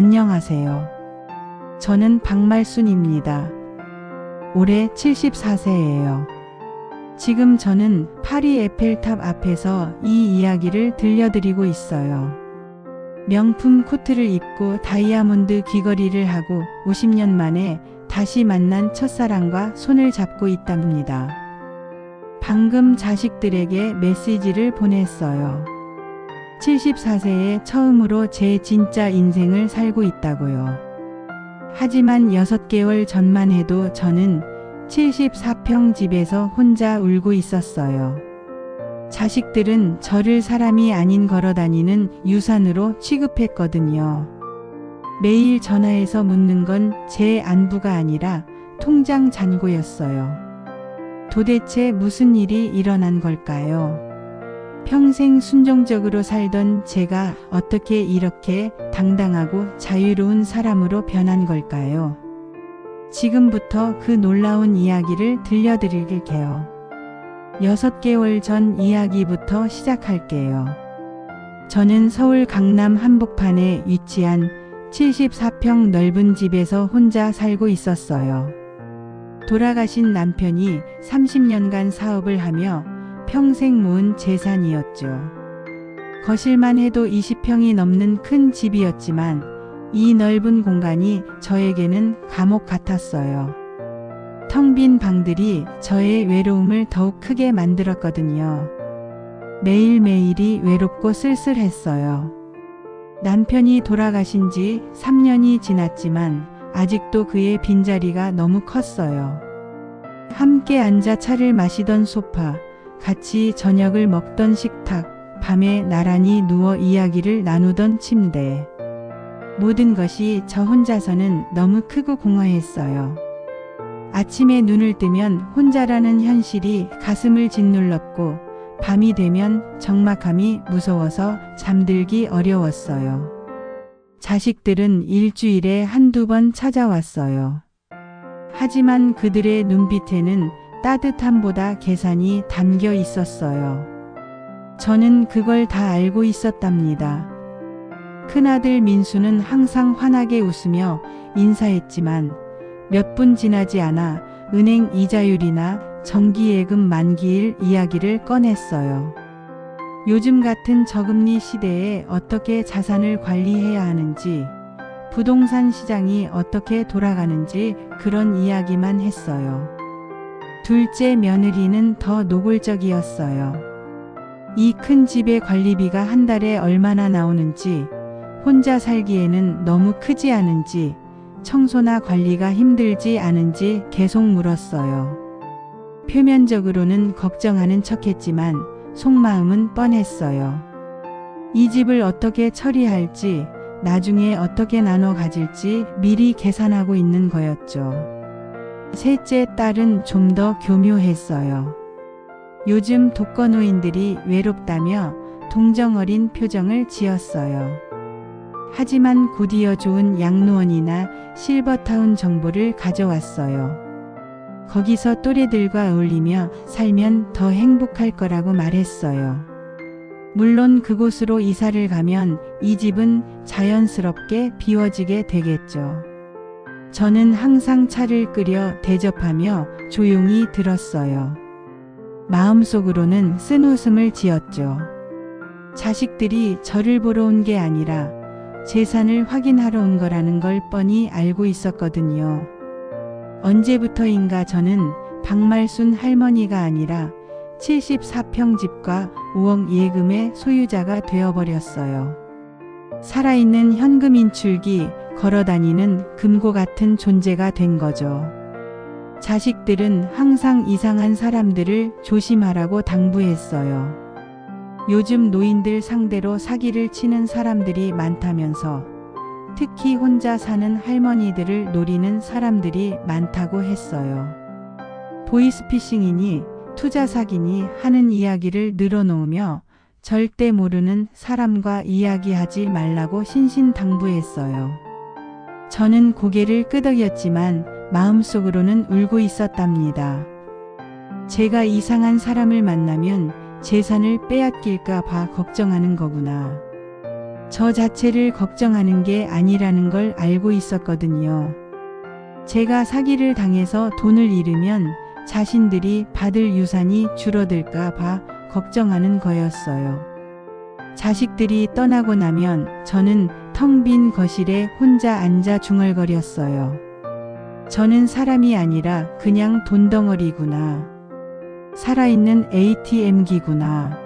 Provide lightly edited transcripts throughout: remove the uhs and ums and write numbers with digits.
안녕하세요. 저는 박말순입니다. 올해 74세예요. 지금 저는 파리 에펠탑 앞에서 이 이야기를 들려드리고 있어요. 명품 코트를 입고 다이아몬드 귀걸이를 하고 50년 만에 다시 만난 첫사랑과 손을 잡고 있답니다. 방금 자식들에게 메시지를 보냈어요. 74세에 처음으로 제 진짜 인생을 살고 있다고요. 하지만 6개월 전만 해도 저는 74평 집에서 혼자 울고 있었어요. 자식들은 저를 사람이 아닌 걸어다니는 유산으로 취급했거든요. 매일 전화해서 묻는 건 제 안부가 아니라 통장 잔고였어요. 도대체 무슨 일이 일어난 걸까요? 평생 순종적으로 살던 제가 어떻게 이렇게 당당하고 자유로운 사람으로 변한 걸까요? 지금부터 그 놀라운 이야기를 들려드릴게요. 6개월 전 이야기부터 시작할게요. 저는 서울 강남 한복판에 위치한 74평 넓은 집에서 혼자 살고 있었어요. 돌아가신 남편이 30년간 사업을 하며 평생 모은 재산이었죠. 거실만 해도 20평이 넘는 큰 집이었지만 이 넓은 공간이 저에게는 감옥 같았어요. 텅 빈 방들이 저의 외로움을 더욱 크게 만들었거든요. 매일매일이 외롭고 쓸쓸했어요. 남편이 돌아가신 지 3년이 지났지만 아직도 그의 빈자리가 너무 컸어요. 함께 앉아 차를 마시던 소파, 같이 저녁을 먹던 식탁, 밤에 나란히 누워 이야기를 나누던 침대. 모든 것이 저 혼자서는 너무 크고 공허했어요. 아침에 눈을 뜨면 혼자라는 현실이 가슴을 짓눌렀고 밤이 되면 적막함이 무서워서 잠들기 어려웠어요. 자식들은 일주일에 한두 번 찾아왔어요. 하지만 그들의 눈빛에는 따뜻함보다 계산이 담겨 있었어요. 저는 그걸 다 알고 있었답니다. 큰아들 민수는 항상 환하게 웃으며 인사했지만 몇 분 지나지 않아 은행 이자율이나 정기예금 만기일 이야기를 꺼냈어요. 요즘 같은 저금리 시대에 어떻게 자산을 관리해야 하는지, 부동산 시장이 어떻게 돌아가는지 그런 이야기만 했어요. 둘째 며느리는 더 노골적이었어요. 이 큰 집의 관리비가 한 달에 얼마나 나오는지, 혼자 살기에는 너무 크지 않은지, 청소나 관리가 힘들지 않은지 계속 물었어요. 표면적으로는 걱정하는 척했지만 속마음은 뻔했어요. 이 집을 어떻게 처리할지, 나중에 어떻게 나눠 가질지 미리 계산하고 있는 거였죠. 셋째 딸은 좀 더 교묘했어요. 요즘 독거노인들이 외롭다며 동정어린 표정을 지었어요. 하지만 곧이어 좋은 양로원이나 실버타운 정보를 가져왔어요. 거기서 또래들과 어울리며 살면 더 행복할 거라고 말했어요. 물론 그곳으로 이사를 가면 이 집은 자연스럽게 비워지게 되겠죠. 저는 항상 차를 끓여 대접하며 조용히 들었어요. 마음속으로는 쓴웃음을 지었죠. 자식들이 저를 보러 온 게 아니라 재산을 확인하러 온 거라는 걸 뻔히 알고 있었거든요. 언제부터인가 저는 박말순 할머니가 아니라 74평 집과 5억 예금의 소유자가 되어버렸어요. 살아있는 현금 인출기, 걸어다니는 금고 같은 존재가 된 거죠. 자식들은 항상 이상한 사람들을 조심하라고 당부했어요. 요즘 노인들 상대로 사기를 치는 사람들이 많다면서 특히 혼자 사는 할머니들을 노리는 사람들이 많다고 했어요. 보이스피싱이니 투자 사기니 하는 이야기를 늘어놓으며 절대 모르는 사람과 이야기하지 말라고 신신당부했어요. 저는 고개를 끄덕였지만 마음속으로는 울고 있었답니다. 제가 이상한 사람을 만나면 재산을 빼앗길까 봐 걱정하는 거구나. 저 자체를 걱정하는 게 아니라는 걸 알고 있었거든요. 제가 사기를 당해서 돈을 잃으면 자신들이 받을 유산이 줄어들까 봐 걱정하는 거였어요. 자식들이 떠나고 나면 저는 텅 빈 거실에 혼자 앉아 중얼거렸어요. 저는 사람이 아니라 그냥 돈덩어리구나. 살아있는 ATM기구나.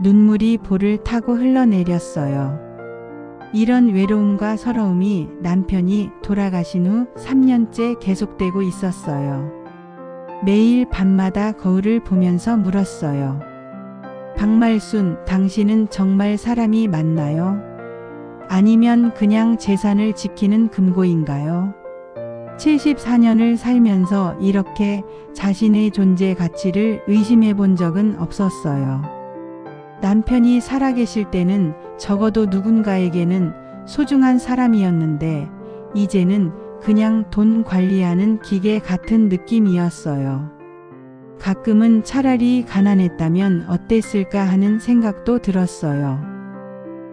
눈물이 볼을 타고 흘러내렸어요. 이런 외로움과 서러움이 남편이 돌아가신 후 3년째 계속되고 있었어요. 매일 밤마다 거울을 보면서 물었어요. 박말순, 당신은 정말 사람이 맞나요? 아니면 그냥 재산을 지키는 금고인가요? 74년을 살면서 이렇게 자신의 존재 가치를 의심해 본 적은 없었어요. 남편이 살아계실 때는 적어도 누군가에게는 소중한 사람이었는데 이제는 그냥 돈 관리하는 기계 같은 느낌이었어요. 가끔은 차라리 가난했다면 어땠을까 하는 생각도 들었어요.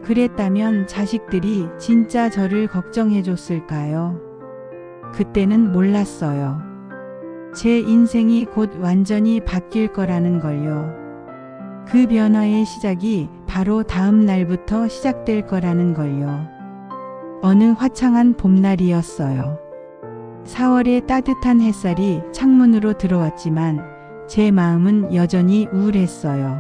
그랬다면 자식들이 진짜 저를 걱정해 줬을까요? 그때는 몰랐어요. 제 인생이 곧 완전히 바뀔 거라는 걸요. 그 변화의 시작이 바로 다음 날부터 시작될 거라는 걸요. 어느 화창한 봄날이었어요. 4월의 따뜻한 햇살이 창문으로 들어왔지만 제 마음은 여전히 우울했어요.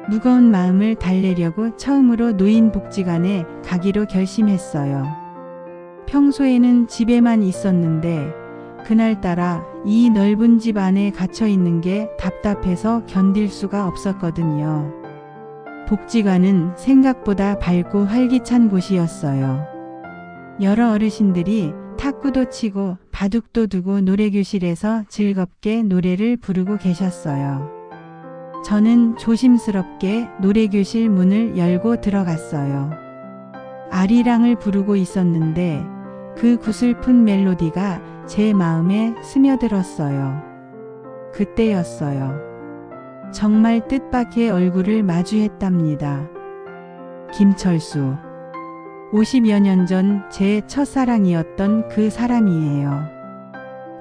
무거운 마음을 달래려고 처음으로 노인복지관에 가기로 결심했어요. 평소에는 집에만 있었는데 그날따라 이 넓은 집 안에 갇혀 있는 게 답답해서 견딜 수가 없었거든요. 복지관은 생각보다 밝고 활기찬 곳이었어요. 여러 어르신들이 탁구도 치고 바둑도 두고 노래교실에서 즐겁게 노래를 부르고 계셨어요. 저는 조심스럽게 노래교실 문을 열고 들어갔어요. 아리랑을 부르고 있었는데 그 구슬픈 멜로디가 제 마음에 스며들었어요. 그때였어요. 정말 뜻밖의 얼굴을 마주했답니다. 김철수. 50여 년 전 제 첫사랑이었던 그 사람이에요.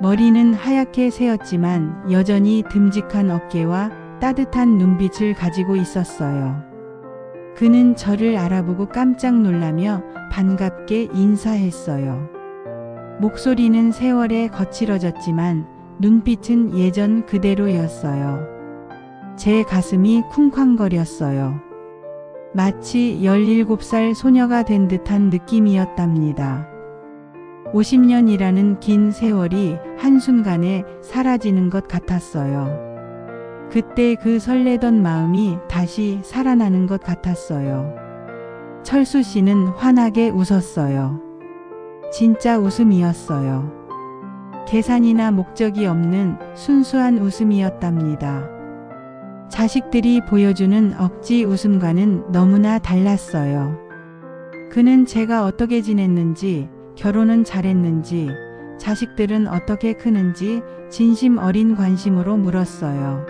머리는 하얗게 새었지만 여전히 듬직한 어깨와 따뜻한 눈빛을 가지고 있었어요. 그는 저를 알아보고 깜짝 놀라며 반갑게 인사했어요. 목소리는 세월에 거칠어졌지만 눈빛은 예전 그대로였어요. 제 가슴이 쿵쾅거렸어요. 마치 17살 소녀가 된 듯한 느낌이었답니다. 50년이라는 긴 세월이 한순간에 사라지는 것 같았어요. 그때 그 설레던 마음이 다시 살아나는 것 같았어요. 철수 씨는 환하게 웃었어요. 진짜 웃음이었어요. 계산이나 목적이 없는 순수한 웃음이었답니다. 자식들이 보여주는 억지 웃음과는 너무나 달랐어요. 그는 제가 어떻게 지냈는지, 결혼은 잘했는지, 자식들은 어떻게 크는지 진심 어린 관심으로 물었어요.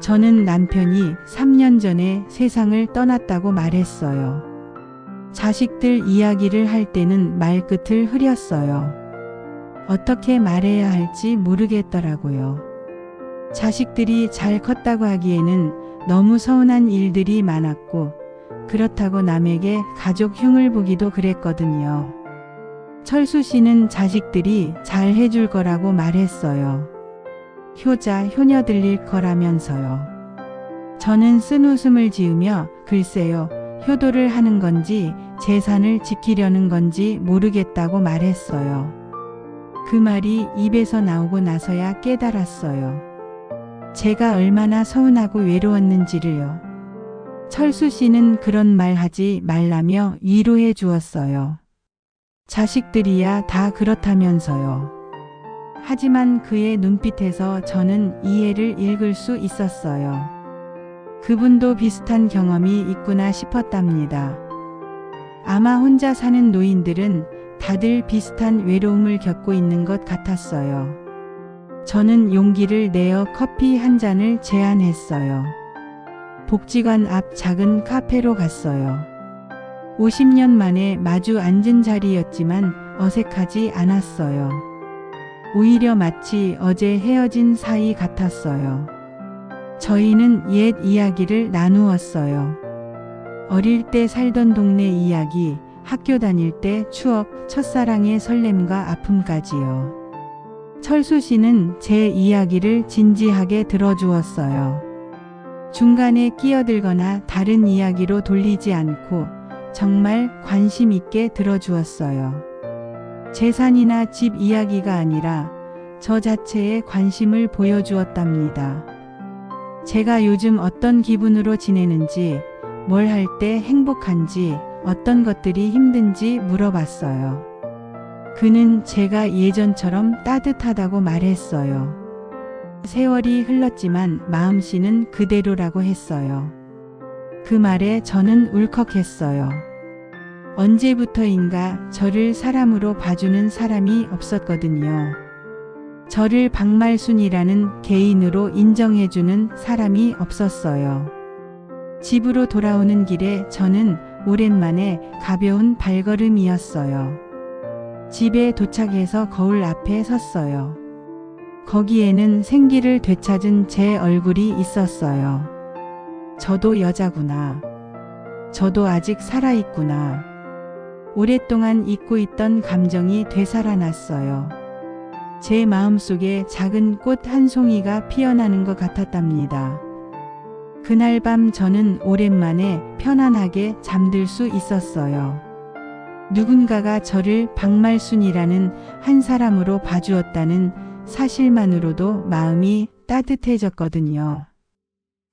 저는 남편이 3년 전에 세상을 떠났다고 말했어요. 자식들 이야기를 할 때는 말끝을 흐렸어요. 어떻게 말해야 할지 모르겠더라고요. 자식들이 잘 컸다고 하기에는 너무 서운한 일들이 많았고 그렇다고 남에게 가족 흉을 보기도 그랬거든요. 철수 씨는 자식들이 잘 해줄 거라고 말했어요. 효자, 효녀 들릴 거라면서요. 저는 쓴웃음을 지으며 글쎄요, 효도를 하는 건지 재산을 지키려는 건지 모르겠다고 말했어요. 그 말이 입에서 나오고 나서야 깨달았어요. 제가 얼마나 서운하고 외로웠는지를요. 철수 씨는 그런 말 하지 말라며 위로해 주었어요. 자식들이야 다 그렇다면서요. 하지만 그의 눈빛에서 저는 이해를 읽을 수 있었어요. 그분도 비슷한 경험이 있구나 싶었답니다. 아마 혼자 사는 노인들은 다들 비슷한 외로움을 겪고 있는 것 같았어요. 저는 용기를 내어 커피 한 잔을 제안했어요. 복지관 앞 작은 카페로 갔어요. 50년 만에 마주 앉은 자리였지만 어색하지 않았어요. 오히려 마치 어제 헤어진 사이 같았어요. 저희는 옛 이야기를 나누었어요. 어릴 때 살던 동네 이야기, 학교 다닐 때 추억, 첫사랑의 설렘과 아픔까지요. 철수 씨는 제 이야기를 진지하게 들어주었어요. 중간에 끼어들거나 다른 이야기로 돌리지 않고 정말 관심 있게 들어주었어요. 재산이나 집 이야기가 아니라 저 자체에 관심을 보여주었답니다. 제가 요즘 어떤 기분으로 지내는지, 뭘 할 때 행복한지, 어떤 것들이 힘든지 물어봤어요. 그는 제가 예전처럼 따뜻하다고 말했어요. 세월이 흘렀지만 마음씨는 그대로라고 했어요. 그 말에 저는 울컥했어요. 언제부터인가 저를 사람으로 봐주는 사람이 없었거든요. 저를 박말순이라는 개인으로 인정해주는 사람이 없었어요. 집으로 돌아오는 길에 저는 오랜만에 가벼운 발걸음이었어요. 집에 도착해서 거울 앞에 섰어요. 거기에는 생기를 되찾은 제 얼굴이 있었어요. 저도 여자구나. 저도 아직 살아있구나. 오랫동안 잊고 있던 감정이 되살아났어요. 제 마음속에 작은 꽃 한 송이가 피어나는 것 같았답니다. 그날 밤 저는 오랜만에 편안하게 잠들 수 있었어요. 누군가가 저를 박말순이라는 한 사람으로 봐주었다는 사실만으로도 마음이 따뜻해졌거든요.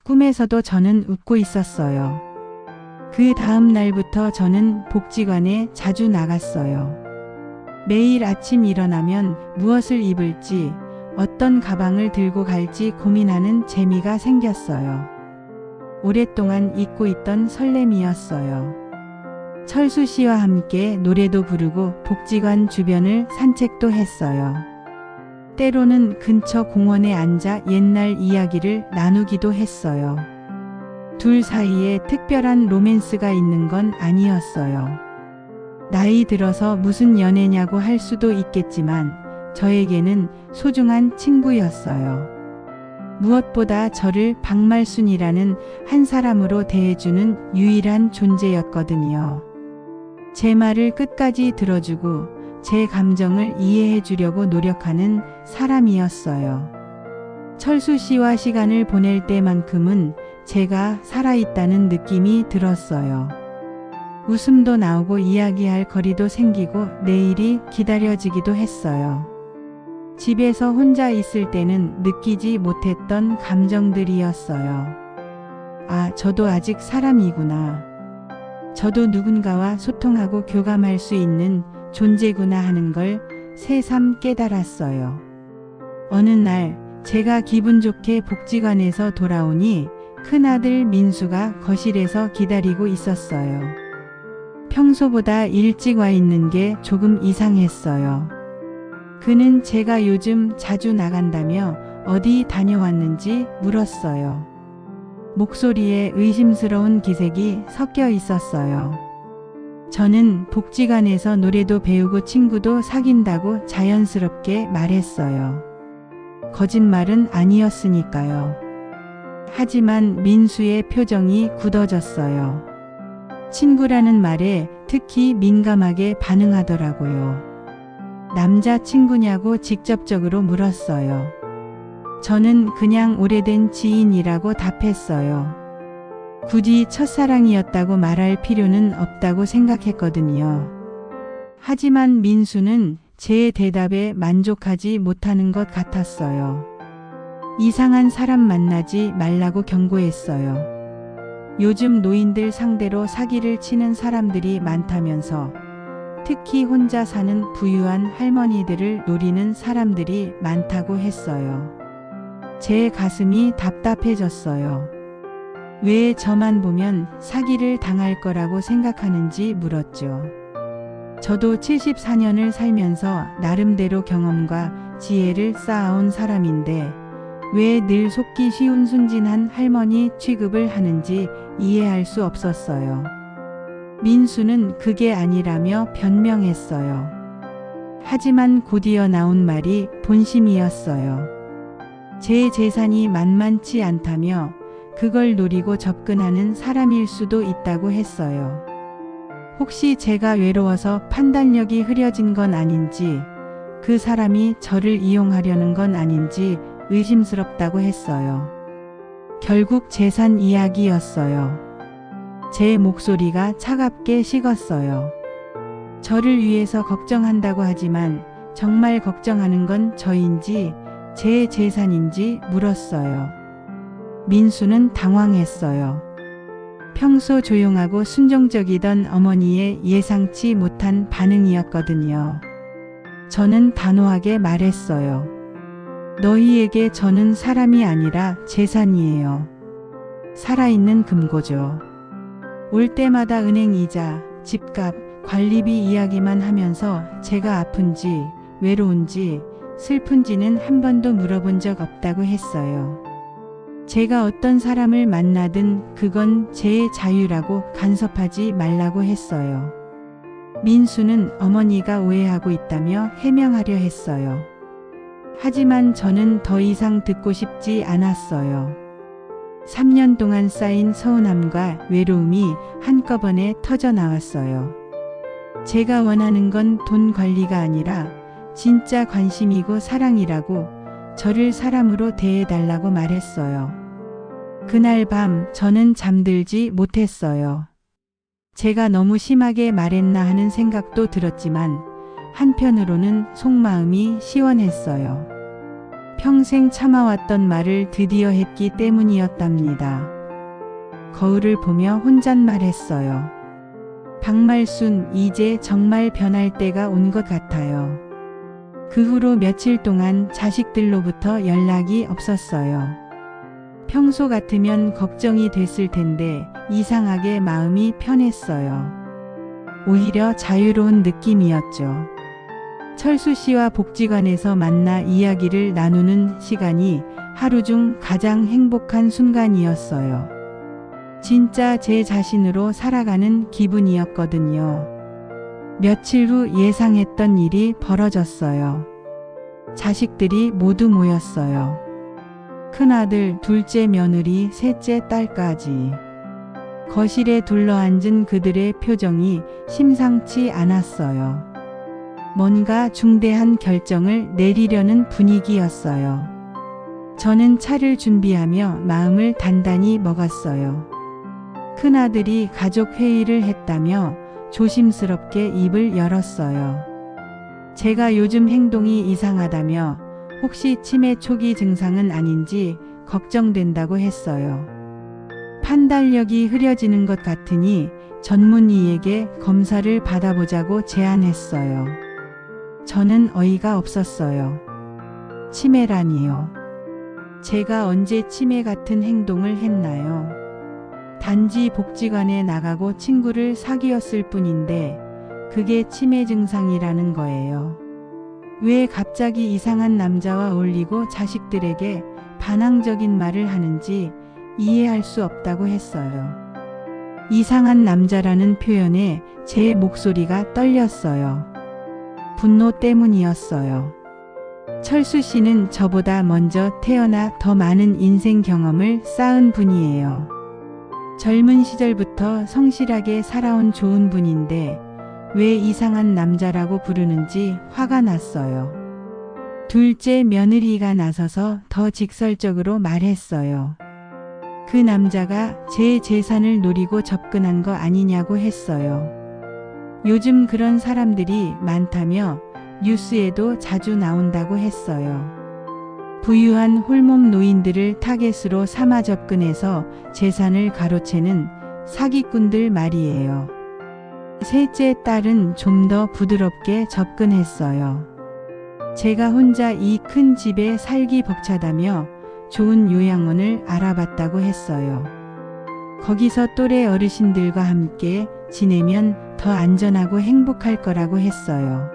꿈에서도 저는 웃고 있었어요. 그 다음 날부터 저는 복지관에 자주 나갔어요. 매일 아침 일어나면 무엇을 입을지, 어떤 가방을 들고 갈지 고민하는 재미가 생겼어요. 오랫동안 잊고 있던 설렘이었어요. 철수 씨와 함께 노래도 부르고 복지관 주변을 산책도 했어요. 때로는 근처 공원에 앉아 옛날 이야기를 나누기도 했어요. 둘 사이에 특별한 로맨스가 있는 건 아니었어요. 나이 들어서 무슨 연애냐고 할 수도 있겠지만 저에게는 소중한 친구였어요. 무엇보다 저를 박말순이라는 한 사람으로 대해주는 유일한 존재였거든요. 제 말을 끝까지 들어주고 제 감정을 이해해 주려고 노력하는 사람이었어요. 철수 씨와 시간을 보낼 때만큼은 제가 살아있다는 느낌이 들었어요. 웃음도 나오고 이야기할 거리도 생기고 내일이 기다려지기도 했어요. 집에서 혼자 있을 때는 느끼지 못했던 감정들이었어요. 아, 저도 아직 사람이구나. 저도 누군가와 소통하고 교감할 수 있는 존재구나 하는 걸 새삼 깨달았어요. 어느 날 제가 기분 좋게 복지관에서 돌아오니 큰아들 민수가 거실에서 기다리고 있었어요. 평소보다 일찍 와 있는 게 조금 이상했어요. 그는 제가 요즘 자주 나간다며 어디 다녀왔는지 물었어요. 목소리에 의심스러운 기색이 섞여 있었어요. 저는 복지관에서 노래도 배우고 친구도 사귄다고 자연스럽게 말했어요. 거짓말은 아니었으니까요. 하지만 민수의 표정이 굳어졌어요. 친구라는 말에 특히 민감하게 반응하더라고요. 남자친구냐고 직접적으로 물었어요. 저는 그냥 오래된 지인이라고 답했어요. 굳이 첫사랑이었다고 말할 필요는 없다고 생각했거든요. 하지만 민수는 제 대답에 만족하지 못하는 것 같았어요. 이상한 사람 만나지 말라고 경고했어요. 요즘 노인들 상대로 사기를 치는 사람들이 많다면서 특히 혼자 사는 부유한 할머니들을 노리는 사람들이 많다고 했어요. 제 가슴이 답답해졌어요. 왜 저만 보면 사기를 당할 거라고 생각하는지 물었죠. 저도 74년을 살면서 나름대로 경험과 지혜를 쌓아온 사람인데 왜 늘 속기 쉬운 순진한 할머니 취급을 하는지 이해할 수 없었어요. 민수는 그게 아니라며 변명했어요. 하지만 곧이어 나온 말이 본심이었어요. 제 재산이 만만치 않다며 그걸 노리고 접근하는 사람일 수도 있다고 했어요. 혹시 제가 외로워서 판단력이 흐려진 건 아닌지, 그 사람이 저를 이용하려는 건 아닌지 의심스럽다고 했어요. 결국 재산 이야기였어요. 제 목소리가 차갑게 식었어요. 저를 위해서 걱정한다고 하지만 정말 걱정하는 건 저인지 제 재산인지 물었어요. 민수는 당황했어요. 평소 조용하고 순종적이던 어머니의 예상치 못한 반응이었거든요. 저는 단호하게 말했어요. 너희에게 저는 사람이 아니라 재산이에요. 살아있는 금고죠. 올 때마다 은행 이자, 집값, 관리비 이야기만 하면서 제가 아픈지, 외로운지, 슬픈지는 한 번도 물어본 적 없다고 했어요. 제가 어떤 사람을 만나든 그건 제 자유라고 간섭하지 말라고 했어요. 민수는 어머니가 오해하고 있다며 해명하려 했어요. 하지만 저는 더 이상 듣고 싶지 않았어요. 3년 동안 쌓인 서운함과 외로움이 한꺼번에 터져 나왔어요. 제가 원하는 건 돈 관리가 아니라 진짜 관심이고 사랑이라고, 저를 사람으로 대해달라고 말했어요. 그날 밤 저는 잠들지 못했어요. 제가 너무 심하게 말했나 하는 생각도 들었지만 한편으로는 속마음이 시원했어요. 평생 참아왔던 말을 드디어 했기 때문이었답니다. 거울을 보며 혼잣말했어요. 박말순, 이제 정말 변할 때가 온 것 같아요. 그 후로 며칠 동안 자식들로부터 연락이 없었어요. 평소 같으면 걱정이 됐을 텐데 이상하게 마음이 편했어요. 오히려 자유로운 느낌이었죠. 철수 씨와 복지관에서 만나 이야기를 나누는 시간이 하루 중 가장 행복한 순간이었어요. 진짜 제 자신으로 살아가는 기분이었거든요. 며칠 후 예상했던 일이 벌어졌어요. 자식들이 모두 모였어요. 큰아들, 둘째 며느리, 셋째 딸까지. 거실에 둘러앉은 그들의 표정이 심상치 않았어요. 뭔가 중대한 결정을 내리려는 분위기였어요. 저는 차를 준비하며 마음을 단단히 먹었어요. 큰아들이 가족 회의를 했다며 조심스럽게 입을 열었어요. 제가 요즘 행동이 이상하다며 혹시 치매 초기 증상은 아닌지 걱정된다고 했어요. 판단력이 흐려지는 것 같으니 전문의에게 검사를 받아보자고 제안했어요. 저는 어이가 없었어요. 치매라니요. 제가 언제 치매 같은 행동을 했나요? 단지 복지관에 나가고 친구를 사귀었을 뿐인데 그게 치매 증상이라는 거예요. 왜 갑자기 이상한 남자와 어울리고 자식들에게 반항적인 말을 하는지 이해할 수 없다고 했어요. 이상한 남자라는 표현에 제 목소리가 떨렸어요. 분노 때문이었어요. 철수 씨는 저보다 먼저 태어나 더 많은 인생 경험을 쌓은 분이에요. 젊은 시절부터 성실하게 살아온 좋은 분인데 왜 이상한 남자라고 부르는지 화가 났어요. 둘째 며느리가 나서서 더 직설적으로 말했어요. 그 남자가 제 재산을 노리고 접근한 거 아니냐고 했어요. 요즘 그런 사람들이 많다며 뉴스에도 자주 나온다고 했어요. 부유한 홀몸 노인들을 타겟으로 삼아 접근해서 재산을 가로채는 사기꾼들 말이에요. 셋째 딸은 좀 더 부드럽게 접근했어요. 제가 혼자 이 큰 집에 살기 벅차다며 좋은 요양원을 알아봤다고 했어요. 거기서 또래 어르신들과 함께 지내면 더 안전하고 행복할 거라고 했어요.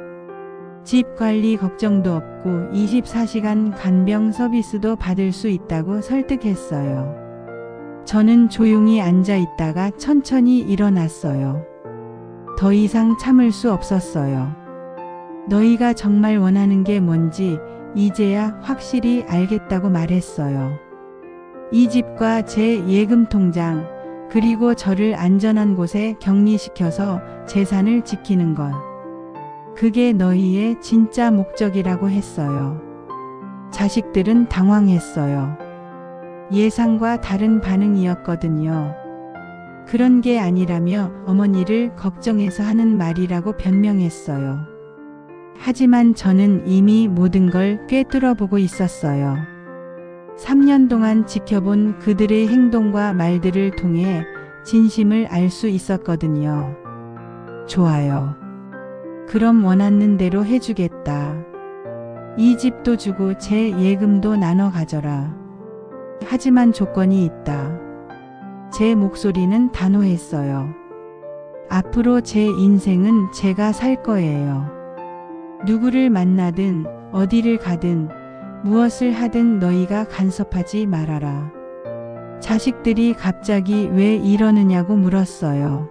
집 관리 걱정도 없고 24시간 간병 서비스도 받을 수 있다고 설득했어요. 저는 조용히 앉아 있다가 천천히 일어났어요. 더 이상 참을 수 없었어요. 너희가 정말 원하는 게 뭔지 이제야 확실히 알겠다고 말했어요. 이 집과 제 예금 통장, 그리고 저를 안전한 곳에 격리시켜서 재산을 지키는 것. 그게 너희의 진짜 목적이라고 했어요. 자식들은 당황했어요. 예상과 다른 반응이었거든요. 그런 게 아니라며 어머니를 걱정해서 하는 말이라고 변명했어요. 하지만 저는 이미 모든 걸 꿰뚫어 보고 있었어요. 3년 동안 지켜본 그들의 행동과 말들을 통해 진심을 알 수 있었거든요. 좋아요. 그럼 원하는 대로 해주겠다. 이 집도 주고 제 예금도 나눠 가져라. 하지만 조건이 있다. 제 목소리는 단호했어요. 앞으로 제 인생은 제가 살 거예요. 누구를 만나든 어디를 가든 무엇을 하든 너희가 간섭하지 말아라. 자식들이 갑자기 왜 이러느냐고 물었어요.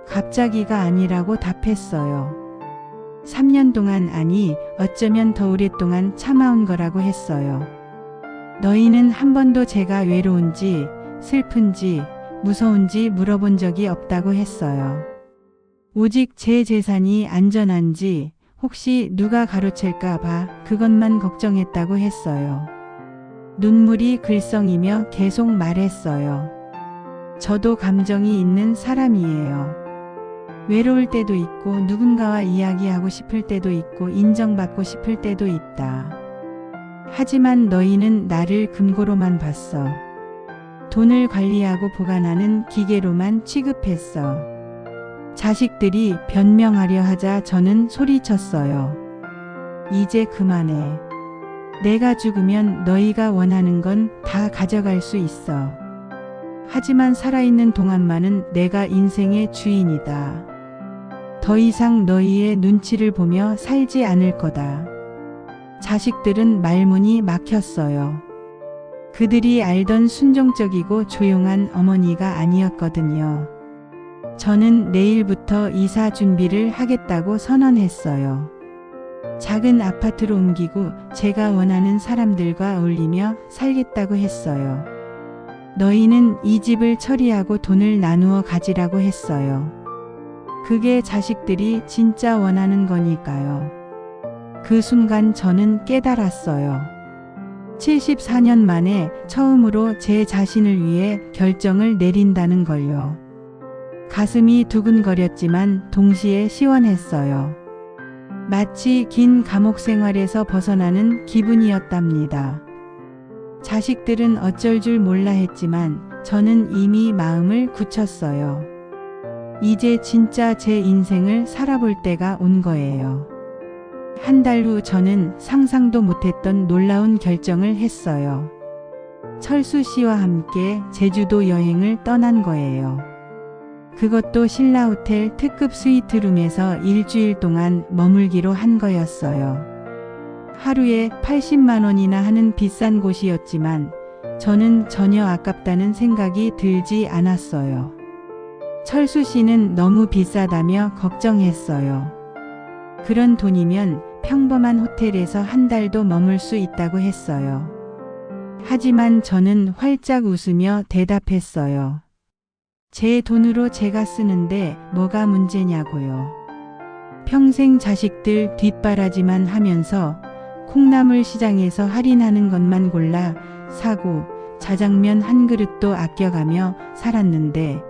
갑자기가 아니라고 답했어요. 3년 동안, 아니 어쩌면 더 오랫동안 참아온 거라고 했어요. 너희는 한 번도 제가 외로운지 슬픈지 무서운지 물어본 적이 없다고 했어요. 오직 제 재산이 안전한지 혹시 누가 가로챌까 봐 그것만 걱정했다고 했어요. 눈물이 글썽이며 계속 말했어요. 저도 감정이 있는 사람이에요. 외로울 때도 있고 누군가와 이야기하고 싶을 때도 있고 인정받고 싶을 때도 있다. 하지만 너희는 나를 금고로만 봤어. 돈을 관리하고 보관하는 기계로만 취급했어. 자식들이 변명하려 하자 저는 소리쳤어요. 이제 그만해. 내가 죽으면 너희가 원하는 건 다 가져갈 수 있어. 하지만 살아있는 동안만은 내가 인생의 주인이다. 더 이상 너희의 눈치를 보며 살지 않을 거다. 자식들은 말문이 막혔어요. 그들이 알던 순종적이고 조용한 어머니가 아니었거든요. 저는 내일부터 이사 준비를 하겠다고 선언했어요. 작은 아파트로 옮기고 제가 원하는 사람들과 어울리며 살겠다고 했어요. 너희는 이 집을 처리하고 돈을 나누어 가지라고 했어요. 그게 자식들이 진짜 원하는 거니까요. 그 순간 저는 깨달았어요. 74년 만에 처음으로 제 자신을 위해 결정을 내린다는 걸요. 가슴이 두근거렸지만 동시에 시원했어요. 마치 긴 감옥 생활에서 벗어나는 기분이었답니다. 자식들은 어쩔 줄 몰라 했지만 저는 이미 마음을 굳혔어요. 이제 진짜 제 인생을 살아볼 때가 온 거예요. 한 달 후 저는 상상도 못했던 놀라운 결정을 했어요. 철수 씨와 함께 제주도 여행을 떠난 거예요. 그것도 신라호텔 특급 스위트룸에서 일주일 동안 머물기로 한 거였어요. 하루에 80만 원이나 하는 비싼 곳이었지만 저는 전혀 아깝다는 생각이 들지 않았어요. 철수 씨는 너무 비싸다며 걱정했어요. 그런 돈이면 평범한 호텔에서 한 달도 머물 수 있다고 했어요. 하지만 저는 활짝 웃으며 대답했어요. 제 돈으로 제가 쓰는데 뭐가 문제냐고요. 평생 자식들 뒷바라지만 하면서 콩나물 시장에서 할인하는 것만 골라 사고 자장면 한 그릇도 아껴가며 살았는데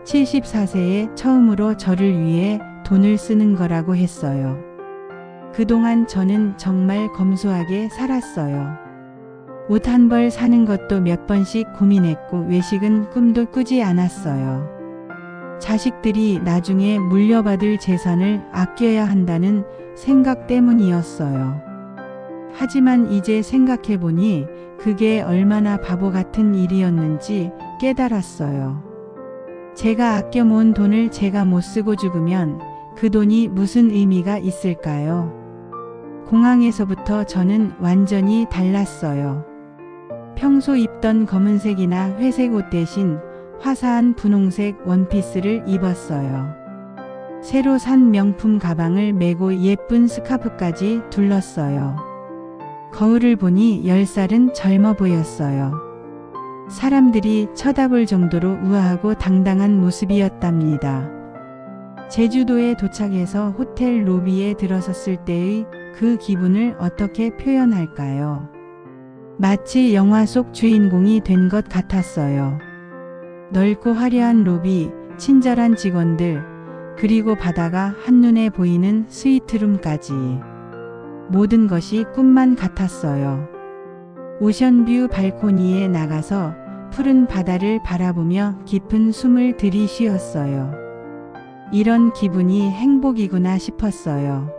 74세에 처음으로 저를 위해 돈을 쓰는 거라고 했어요. 그동안 저는 정말 검소하게 살았어요. 옷 한 벌 사는 것도 몇 번씩 고민했고 외식은 꿈도 꾸지 않았어요. 자식들이 나중에 물려받을 재산을 아껴야 한다는 생각 때문이었어요. 하지만 이제 생각해보니 그게 얼마나 바보 같은 일이었는지 깨달았어요. 제가 아껴 모은 돈을 제가 못 쓰고 죽으면 그 돈이 무슨 의미가 있을까요? 공항에서부터 저는 완전히 달랐어요. 평소 입던 검은색이나 회색 옷 대신 화사한 분홍색 원피스를 입었어요. 새로 산 명품 가방을 메고 예쁜 스카프까지 둘렀어요. 거울을 보니 10살은 젊어 보였어요. 사람들이 쳐다볼 정도로 우아하고 당당한 모습이었답니다. 제주도에 도착해서 호텔 로비에 들어섰을 때의 그 기분을 어떻게 표현할까요? 마치 영화 속 주인공이 된 것 같았어요. 넓고 화려한 로비, 친절한 직원들, 그리고 바다가 한눈에 보이는 스위트룸까지. 모든 것이 꿈만 같았어요. 오션뷰 발코니에 나가서 푸른 바다를 바라보며 깊은 숨을 들이쉬었어요. 이런 기분이 행복이구나 싶었어요.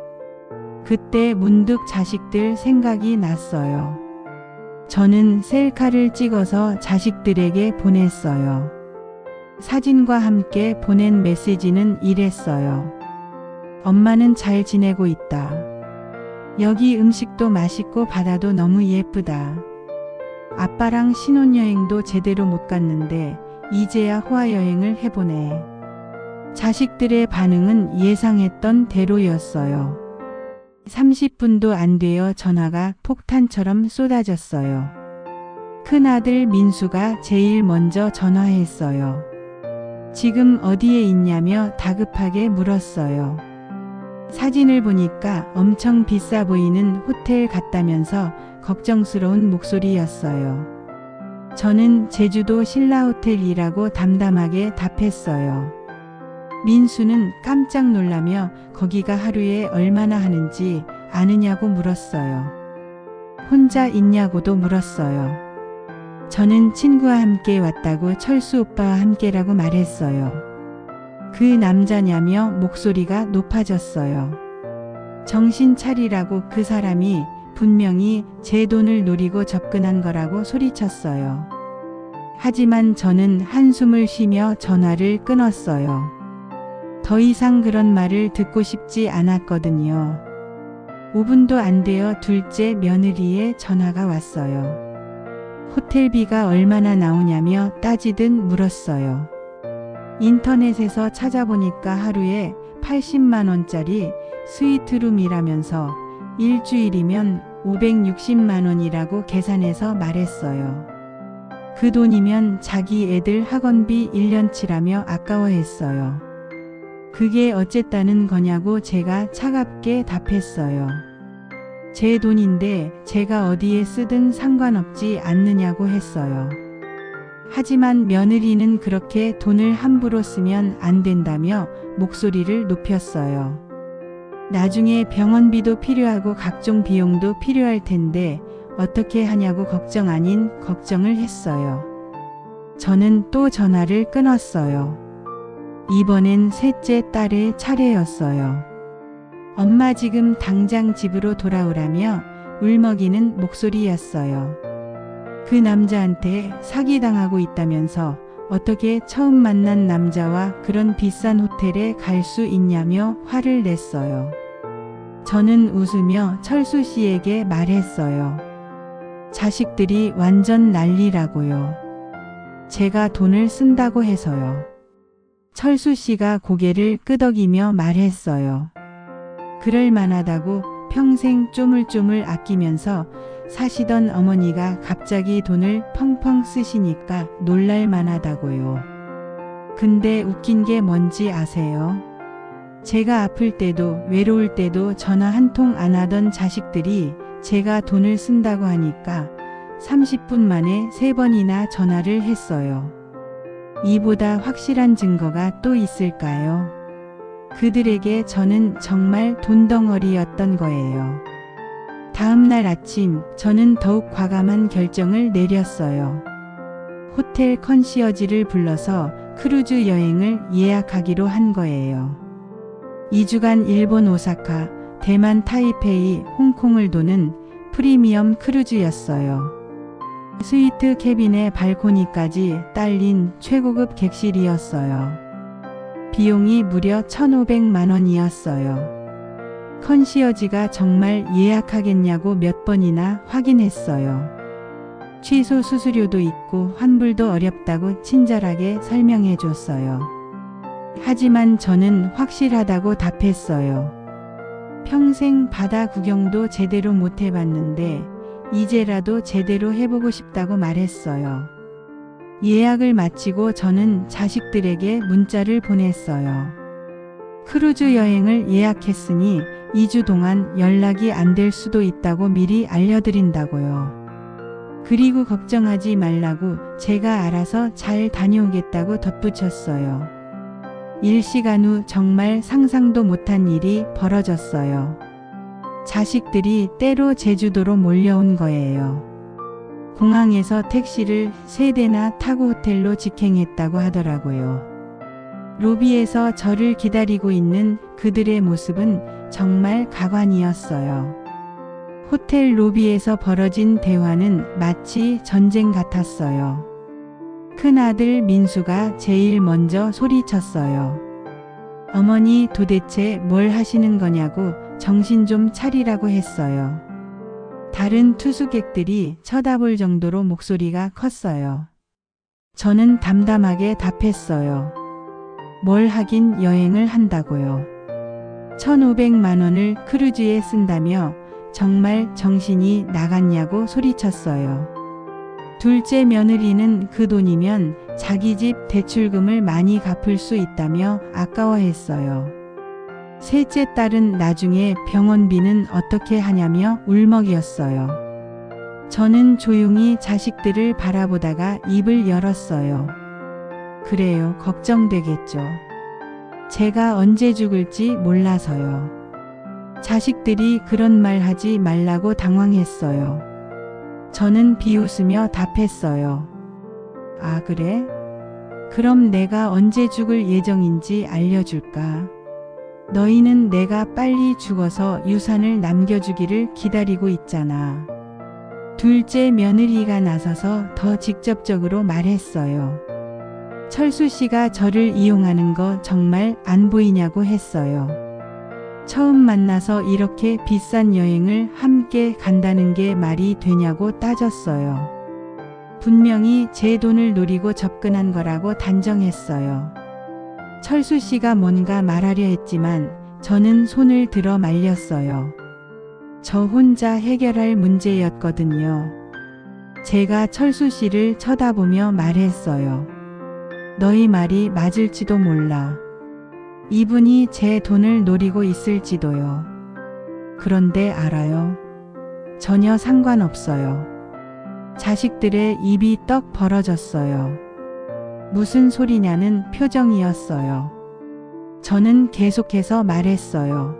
그때 문득 자식들 생각이 났어요. 저는 셀카를 찍어서 자식들에게 보냈어요. 사진과 함께 보낸 메시지는 이랬어요. 엄마는 잘 지내고 있다. 여기 음식도 맛있고 바다도 너무 예쁘다. 아빠랑 신혼여행도 제대로 못 갔는데 이제야 호화여행을 해보네. 자식들의 반응은 예상했던 대로였어요. 30분도 안 되어 전화가 폭탄처럼 쏟아졌어요. 큰아들 민수가 제일 먼저 전화했어요. 지금 어디에 있냐며 다급하게 물었어요. 사진을 보니까 엄청 비싸 보이는 호텔 같다면서 걱정스러운 목소리였어요. 저는 제주도 신라호텔이라고 담담하게 답했어요. 민수는 깜짝 놀라며 거기가 하루에 얼마나 하는지 아느냐고 물었어요. 혼자 있냐고도 물었어요. 저는 친구와 함께 왔다고 철수 오빠와 함께라고 말했어요. 그 남자냐며 목소리가 높아졌어요. 정신 차리라고 그 사람이 분명히 제 돈을 노리고 접근한 거라고 소리쳤어요. 하지만 저는 한숨을 쉬며 전화를 끊었어요. 더 이상 그런 말을 듣고 싶지 않았거든요. 5분도 안 되어 둘째 며느리의 전화가 왔어요. 호텔비가 얼마나 나오냐며 따지듯 물었어요. 인터넷에서 찾아보니까 하루에 80만 원짜리 스위트룸이라면서 일주일이면 560만 원이라고 계산해서 말했어요. 그 돈이면 자기 애들 학원비 1년치라며 아까워했어요. 그게 어쨌다는 거냐고 제가 차갑게 답했어요. 제 돈인데 제가 어디에 쓰든 상관없지 않느냐고 했어요. 하지만 며느리는 그렇게 돈을 함부로 쓰면 안 된다며 목소리를 높였어요. 나중에 병원비도 필요하고 각종 비용도 필요할 텐데 어떻게 하냐고 걱정 아닌 걱정을 했어요. 저는 또 전화를 끊었어요. 이번엔 셋째 딸의 차례였어요. 엄마 지금 당장 집으로 돌아오라며 울먹이는 목소리였어요. 그 남자한테 사기당하고 있다면서 어떻게 처음 만난 남자와 그런 비싼 호텔에 갈 수 있냐며 화를 냈어요. 저는 웃으며 철수 씨에게 말했어요. 자식들이 완전 난리라고요. 제가 돈을 쓴다고 해서요. 철수 씨가 고개를 끄덕이며 말했어요. 그럴 만하다고 평생 쪼물쪼물 아끼면서 사시던 어머니가 갑자기 돈을 펑펑 쓰시니까 놀랄 만하다고요. 근데 웃긴 게 뭔지 아세요? 제가 아플 때도 외로울 때도 전화 한 통 안 하던 자식들이 제가 돈을 쓴다고 하니까 30분 만에 3번이나 전화를 했어요. 이보다 확실한 증거가 또 있을까요? 그들에게 저는 정말 돈덩어리였던 거예요. 다음 날 아침 저는 더욱 과감한 결정을 내렸어요. 호텔 컨시어지를 불러서 크루즈 여행을 예약하기로 한 거예요. 2주간 일본 오사카, 대만 타이페이, 홍콩을 도는 프리미엄 크루즈였어요. 스위트 캐빈에 발코니까지 딸린 최고급 객실이었어요. 비용이 무려 1,500만 원이었어요. 컨시어지가 정말 예약하겠냐고 몇 번이나 확인했어요. 취소 수수료도 있고 환불도 어렵다고 친절하게 설명해 줬어요. 하지만 저는 확실하다고 답했어요. 평생 바다 구경도 제대로 못 해봤는데 이제라도 제대로 해보고 싶다고 말했어요. 예약을 마치고 저는 자식들에게 문자를 보냈어요. 크루즈 여행을 예약했으니 2주 동안 연락이 안 될 수도 있다고 미리 알려드린다고요. 그리고 걱정하지 말라고 제가 알아서 잘 다녀오겠다고 덧붙였어요. 1시간 후 정말 상상도 못한 일이 벌어졌어요. 자식들이 때로 제주도로 몰려온 거예요. 공항에서 택시를 3대나 타고 호텔로 직행했다고 하더라고요. 로비에서 저를 기다리고 있는 그들의 모습은 정말 가관이었어요. 호텔 로비에서 벌어진 대화는 마치 전쟁 같았어요. 큰아들 민수가 제일 먼저 소리쳤어요. 어머니 도대체 뭘 하시는 거냐고 정신 좀 차리라고 했어요. 다른 투숙객들이 쳐다볼 정도로 목소리가 컸어요. 저는 담담하게 답했어요. 뭘 하긴 여행을 한다고요. 1,500만 원을 크루즈에 쓴다며 정말 정신이 나갔냐고 소리쳤어요. 둘째 며느리는 그 돈이면 자기 집 대출금을 많이 갚을 수 있다며 아까워했어요. 셋째 딸은 나중에 병원비는 어떻게 하냐며 울먹였어요. 저는 조용히 자식들을 바라보다가 입을 열었어요. 그래요, 걱정되겠죠. 제가 언제 죽을지 몰라서요. 자식들이 그런 말 하지 말라고 당황했어요. 저는 비웃으며 답했어요. 아, 그래? 그럼 내가 언제 죽을 예정인지 알려줄까? 너희는 내가 빨리 죽어서 유산을 남겨주기를 기다리고 있잖아. 둘째 며느리가 나서서 더 직접적으로 말했어요. 철수 씨가 저를 이용하는 거 정말 안 보이냐고 했어요. 처음 만나서 이렇게 비싼 여행을 함께 간다는 게 말이 되냐고 따졌어요. 분명히 제 돈을 노리고 접근한 거라고 단정했어요. 철수 씨가 뭔가 말하려 했지만 저는 손을 들어 말렸어요. 저 혼자 해결할 문제였거든요. 제가 철수 씨를 쳐다보며 말했어요. 너희 말이 맞을지도 몰라. 이분이 제 돈을 노리고 있을지도요. 그런데 알아요. 전혀 상관없어요. 자식들의 입이 떡 벌어졌어요. 무슨 소리냐는 표정이었어요. 저는 계속해서 말했어요.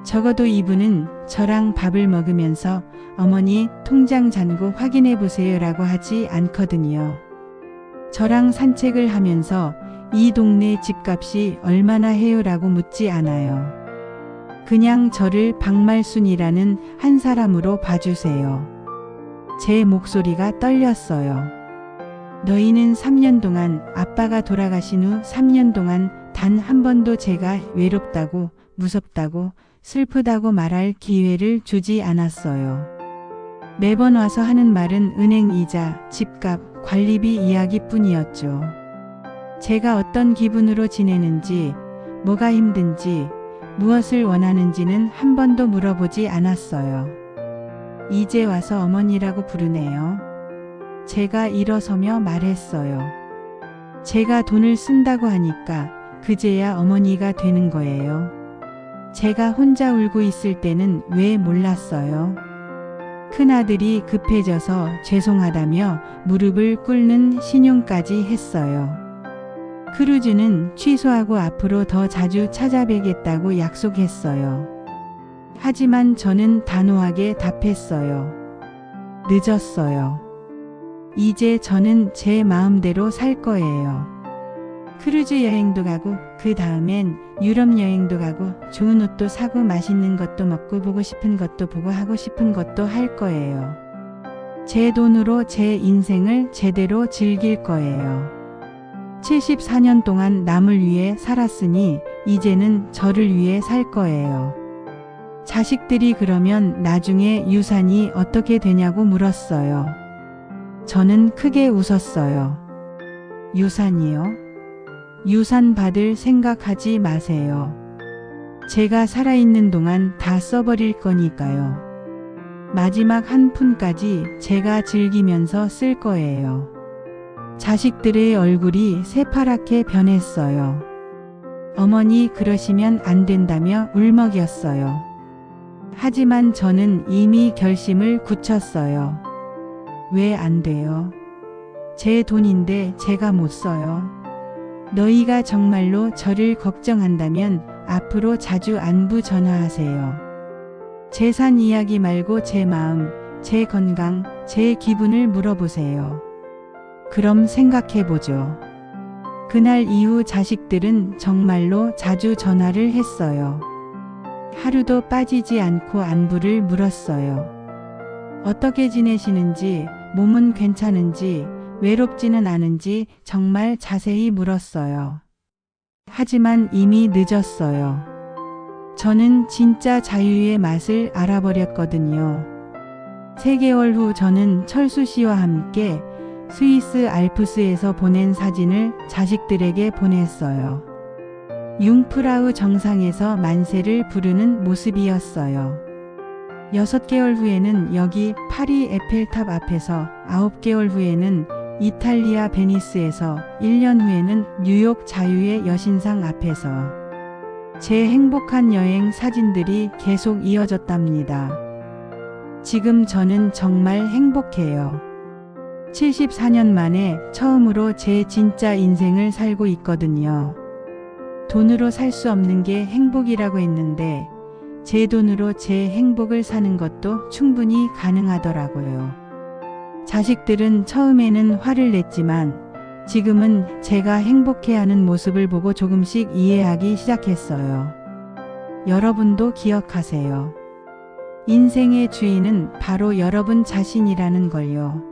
적어도 이분은 저랑 밥을 먹으면서 어머니 통장 잔고 확인해 보세요 라고 하지 않거든요. 저랑 산책을 하면서 이 동네 집값이 얼마나 해요 라고 묻지 않아요. 그냥 저를 박말순이라는 한 사람으로 봐주세요. 제 목소리가 떨렸어요. 너희는 3년 동안 아빠가 돌아가신 후 3년 동안 단 한 번도 제가 외롭다고 무섭다고 슬프다고 말할 기회를 주지 않았어요. 매번 와서 하는 말은 은행 이자, 집값, 관리비 이야기뿐이었죠. 제가 어떤 기분으로 지내는지, 뭐가 힘든지, 무엇을 원하는지는 한 번도 물어보지 않았어요. 이제 와서 어머니라고 부르네요. 제가 일어서며 말했어요. 제가 돈을 쓴다고 하니까 그제야 어머니가 되는 거예요. 제가 혼자 울고 있을 때는 왜 몰랐어요? 큰아들이 급해져서 죄송하다며 무릎을 꿇는 신용까지 했어요. 크루즈는 취소하고 앞으로 더 자주 찾아뵈겠다고 약속했어요. 하지만 저는 단호하게 답했어요. 늦었어요. 이제 저는 제 마음대로 살 거예요. 크루즈 여행도 가고 그 다음엔 유럽 여행도 가고 좋은 옷도 사고 맛있는 것도 먹고 보고 싶은 것도 보고 하고 싶은 것도 할 거예요. 제 돈으로 제 인생을 제대로 즐길 거예요. 74년 동안 남을 위해 살았으니 이제는 저를 위해 살 거예요. 자식들이 그러면 나중에 유산이 어떻게 되냐고 물었어요. 저는 크게 웃었어요. 유산이요? 유산 받을 생각하지 마세요. 제가 살아있는 동안 다 써버릴 거니까요. 마지막 한 푼까지 제가 즐기면서 쓸 거예요. 자식들의 얼굴이 새파랗게 변했어요. 어머니 그러시면 안 된다며 울먹였어요. 하지만 저는 이미 결심을 굳혔어요. 왜 안 돼요? 제 돈인데 제가 못 써요. 너희가 정말로 저를 걱정한다면 앞으로 자주 안부 전화하세요. 재산 이야기 말고 제 마음, 제 건강, 제 기분을 물어보세요. 그럼 생각해보죠. 그날 이후 자식들은 정말로 자주 전화를 했어요. 하루도 빠지지 않고 안부를 물었어요. 어떻게 지내시는지, 몸은 괜찮은지, 외롭지는 않은지 정말 자세히 물었어요. 하지만 이미 늦었어요. 저는 진짜 자유의 맛을 알아버렸거든요. 3개월 후 저는 철수 씨와 함께 스위스 알프스에서 보낸 사진을 자식들에게 보냈어요. 융프라우 정상에서 만세를 부르는 모습이었어요. 6개월 후에는 여기 파리 에펠탑 앞에서, 9개월 후에는 이탈리아 베니스에서, 1년 후에는 뉴욕 자유의 여신상 앞에서 제 행복한 여행 사진들이 계속 이어졌답니다. 지금 저는 정말 행복해요. 74년 만에 처음으로 제 진짜 인생을 살고 있거든요. 돈으로 살 수 없는 게 행복이라고 했는데 제 돈으로 제 행복을 사는 것도 충분히 가능하더라고요. 자식들은 처음에는 화를 냈지만 지금은 제가 행복해하는 모습을 보고 조금씩 이해하기 시작했어요. 여러분도 기억하세요. 인생의 주인은 바로 여러분 자신이라는 걸요.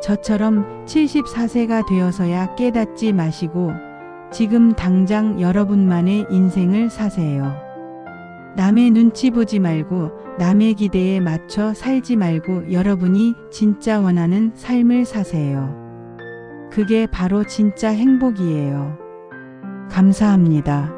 저처럼 74세가 되어서야 깨닫지 마시고 지금 당장 여러분만의 인생을 사세요. 남의 눈치 보지 말고 남의 기대에 맞춰 살지 말고 여러분이 진짜 원하는 삶을 사세요. 그게 바로 진짜 행복이에요. 감사합니다.